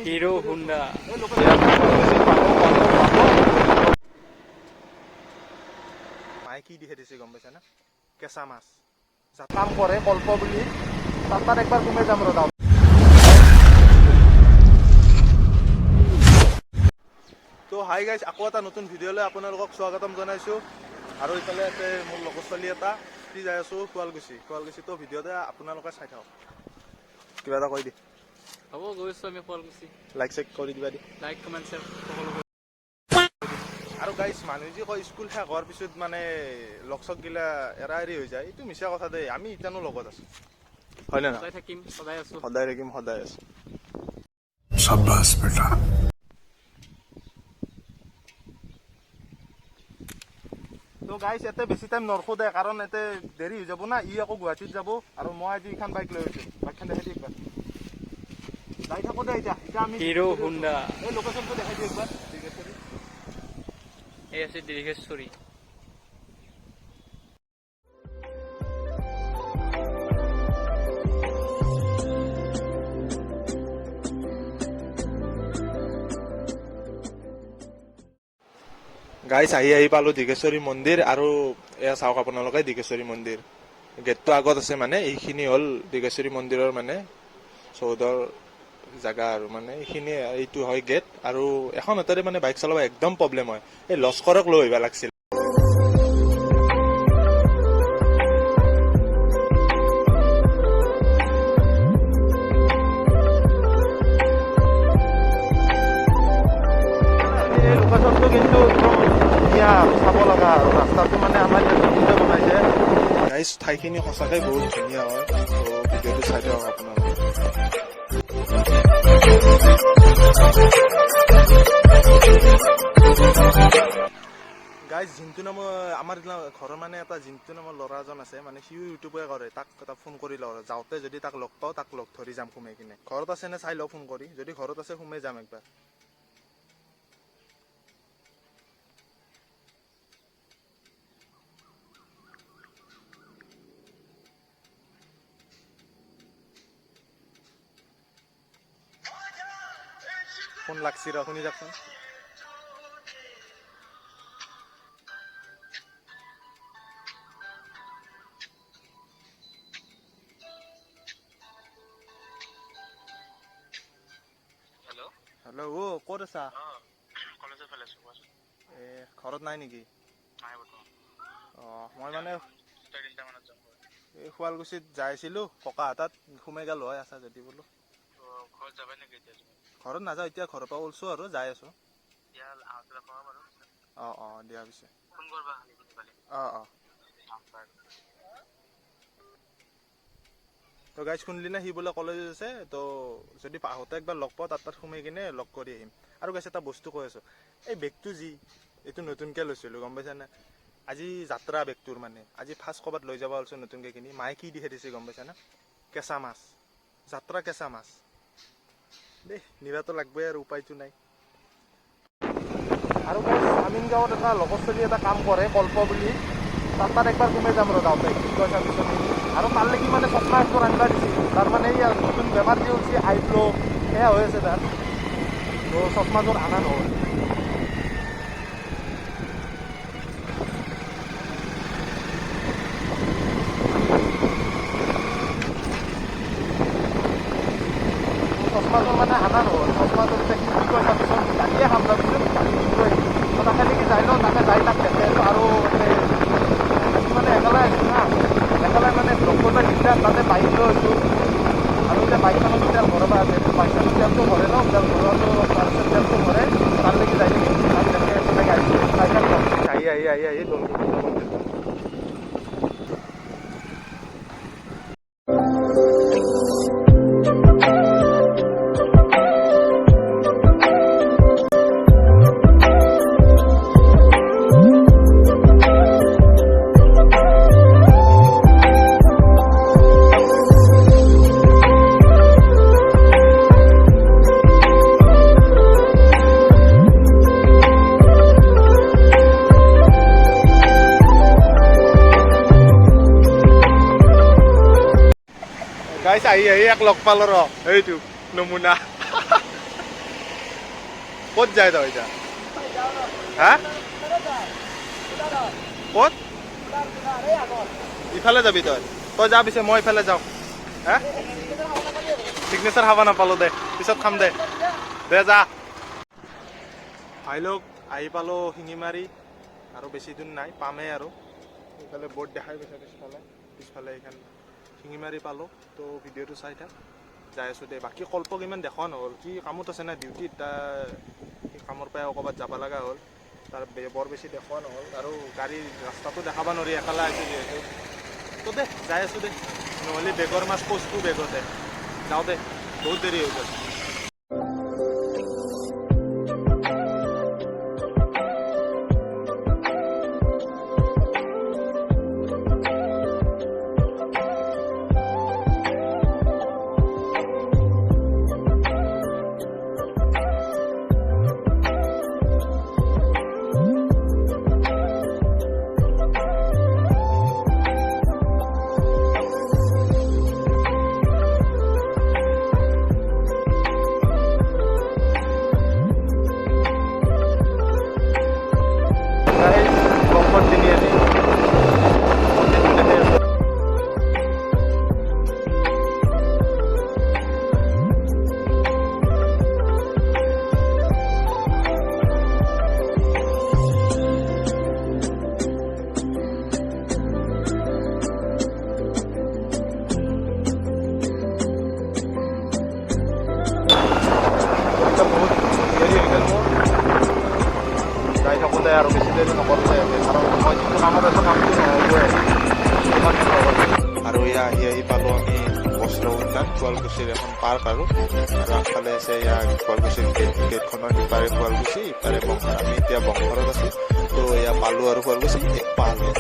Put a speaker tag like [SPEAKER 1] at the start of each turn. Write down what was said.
[SPEAKER 1] Hero Honda
[SPEAKER 2] মায়ে কি দিয়ে দিছে গম পাইছা না? কেঁচা মাছ কাম কৰে কল্প বুলি তাত একবাৰ ঘুমে যাম ৰ'দা। তো হাই গাইজ, আকৌ এটা নতুন ভিডিঅ'লৈ আপোনালোকক স্বাগতম জনাইছোঁ। আৰু ইফালে আছে মোৰ লগৰ ছোৱালী এটা ফ্ৰী যাই আছোঁ শুৱালকুছি। তো ভিডিঅ'তে আপোনালোকে চাই থাকক। কিবা এটা কৈ দি।
[SPEAKER 1] হ'ব গৈছোঁ আমি শুৱালকুছি।
[SPEAKER 2] লাইক চেক কৰি দিবা দি।
[SPEAKER 1] লাইক কমেণ্ট শ্বেয়াৰ সকলো।
[SPEAKER 2] আৰু গাইজ, মানুহে যি কয় স্কুল শেষ হোৱাৰ পিছত মানে লগ চগ গিলা এৰা এৰি হৈ যায়, এইটো মিছা কথা দেই। আমি ইতিয়ানো লগত আছোঁ, হয়নে নহয়?
[SPEAKER 1] সদায় থাকিম, সদায় আছোঁ।
[SPEAKER 2] সদায় থাকিম, সদায় আছোঁ।
[SPEAKER 3] शाबाश बेटा।
[SPEAKER 2] তো গাইজ, ইয়াতে বেছি টাইম নৰখো দে, কাৰণ ইয়াতে দেৰি হৈ যাব না। ই আকৌ গুৱাহাটীত যাব আৰু মই আজি এইখন বাইক লৈ আছোঁ। বাইকখন দেখাই দি একবাৰ। যাই থাকোঁ দে এতিয়া আমি
[SPEAKER 1] হিৰো হুন্ডা।
[SPEAKER 2] এই লোকেশ্যনটো দেখাই দিওঁ একবাৰ।
[SPEAKER 1] এই আছে দীৰ্ঘেশ্বৰী।
[SPEAKER 2] গাইজ, আহি পালোঁ দীঘেশ্বৰী মন্দিৰ। আৰু এয়া চাওক আপোনালোকে দীঘেশ্বৰী মন্দিৰ। গেটটো আগত আছে, মানে এইখিনি হ'ল দীঘেশ্বৰী মন্দিৰৰ মানে চৌধৰ জাগা আৰু মানে এইখিনি এইটো হয় গেট। আৰু এখন হাতেৰে মানে বাইক চলাব একদম প্ৰব্লেম হয়। এই লস্কৰক লৈ আহিব লাগিছিল। এই লোকেশ্যনটো কিন্তু ধুনীয়া আৰু চাব লগা। আৰু ৰাস্তাটো মানে আমাৰ ইয়াত নতুনকৈ বনাইছে। গাইজ, ঠাইখিনি সঁচাকৈ বহুত ধুনীয়া হয়। তো ভিডিঅ'টো চাই দিয়ক আপোনালোকে। গাইজ, জিন্তু নামৰ আমাৰ ঘৰৰ মানে এটা জিন্তু নামৰ ল'ৰা এজন আছে, মানে সিও ইউটিউবে কৰে। তাক এটা ফোন কৰি লওঁ, যাওঁতে যদি তাক লগ পাওঁ তাক লগ ধৰি যাম সোমাই কিনে। ঘৰত আছে নে চাই লওঁ ফোন কৰি, যদি ঘৰত আছে সোমাই যাম একবাৰ। ফোন লাগছি ৰ, শুনি যাকচোন। হেল্ল', ক'ত আছা?
[SPEAKER 4] কলেজৰ ফালে আছোঁ।
[SPEAKER 2] ঘৰত নাই নেকি?
[SPEAKER 4] নাই বৰ্তমান।
[SPEAKER 2] মই মানে
[SPEAKER 4] 3টা মানত যাম।
[SPEAKER 2] এই শুৱালকুছিত যাই আছিলোঁ, ককাহঁতাত সোমাই গ'ল হয় আছা যদি বোলো।
[SPEAKER 4] ঘৰত যাবা নেকি এতিয়া?
[SPEAKER 2] ঘৰত নাযাওঁ, এতিয়া ঘৰৰ পৰা ওলছোঁ আৰু যাই আছোঁ।
[SPEAKER 4] এতিয়া আহোঁতে ক'বা বাৰু।
[SPEAKER 2] দিয়া পিছে।
[SPEAKER 4] ফোন কৰবা খালি।
[SPEAKER 2] তো গাইজ, শুনলি না, সি বোলে কলেজত আছে। তো যদি আহোঁতে একবাৰ লগ পাওঁ, তাত সোমাই কিনে লগ কৰি আহিম। আৰু গাইজ, এটা বস্তু কৈ আছোঁ, এই বেগটো এইটো নতুনকৈ লৈছিলোঁ, গম পাইছানে? আজি যাত্ৰা বেগটোৰ মানে আজি ফাৰ্ষ্ট ক'ৰবাত লৈ যাব ওলাইছোঁ নতুনকৈ কিনি। মায়ে কি দি দিছে গম পাইছানে? কেঁচা মাছ। যাত্ৰা কেঁচা মাছ দেই, নিবাতো লাগবই আৰু, উপায়টো নাই। আৰু গাইজ, আমিনগাঁৱত এটা লগৰ ছোৱালী এটা কাম কৰে কল্প বুলি, তাত একবাৰ সোমাই যাম ৰ যাওঁতে। কি কৈছা পিছত আৰু তাৰ লাগি মানে চশমা একযোৰ আনিবা দিছিল। তাৰ মানে এই নতুন বেমাৰ যি হৈছে আইফ্ল' সেয়া হৈ আছে তাৰ। তো চশমাযোৰ আনা নহ'ল। চশমাযোৰ মানে আনা নহ'ল। চশমাযোৰ এতিয়া কি কৈছা পিছত ৰাতিয়ে খাম তাৰপিছত তাকে নেকি যাই লওঁ, তাকে যাই তাক দেখাই আছোঁ। আৰু মানে একেলাই আছোঁ না, একেলাই মানে ব্লগ কৰিব দিগদাৰ, তাতে বাইক লৈ আছোঁ। আৰু এতিয়া বাইকখনত তেল ভৰাব আছে, বাইকখনত তেলটো ভৰাই লওঁ, তেল ভৰোৱাটো তাৰপিছত তেলটো ভৰাই তাৰ লাগি যাই থাকি তাক দেখাই আছোঁ। তাকে আহি দৌল গাইছ, আহি এক লগ পালোঁ ৰ, এইটো নমুনা ক'ত যায় তই এতিয়া হা ক'ত ইফালে যাবি তই তই যা পিছে মই ইফালে যাওঁ হা চিগনেচাৰ খাব নাপালোঁ দে পিছত খাম দে যা ভাই লোক আহি পালোঁ শিঙিমাৰি আৰু বেছি দিন নাই পামেই আৰু এইফালে বৰ্ড দেখাই গৈছে পিছফালে এইখন শিঙিমাৰি পালোঁ তো ভিডিঅ'টো চাই থাক যাই আছোঁ দে বাকী কল্পক ইমান দেখা নহ'ল কি কামত আছে না ডিউটিত সেই কামৰ পৰাই ক'ৰবাত যাব লগা হ'ল তাৰ বৰ বেছি দেখুওৱা নহ'ল আৰু গাড়ী ৰাস্তাটো দেখাব নোৱাৰি একেলা আছে যিহেতু তো দে যাই আছোঁ দে নহ'লে বেগৰ মাছ পচটো বেগতে যাওঁ দে বহুত দেৰি হৈ গ'ল আৰু বেছি দেৰি নকৰোঁতে কাৰণ মই যিটো কামত আছোঁ কামটো নহ'বই আৰু এয়া আহি পালোঁ আমি বস্ত্ৰ উদ্যান শুৱালকুছিৰ এখন পাৰ্ক আৰু আগফালে আছে এয়া শুৱালকুছিৰ গেটখনৰ সিপাৰে শুৱালকুছি ইপাৰে বংশৰ আমি এতিয়া বংশৰত আছোঁ তো এয়া পালোঁ আৰু শুৱালকুছি এক পালোঁ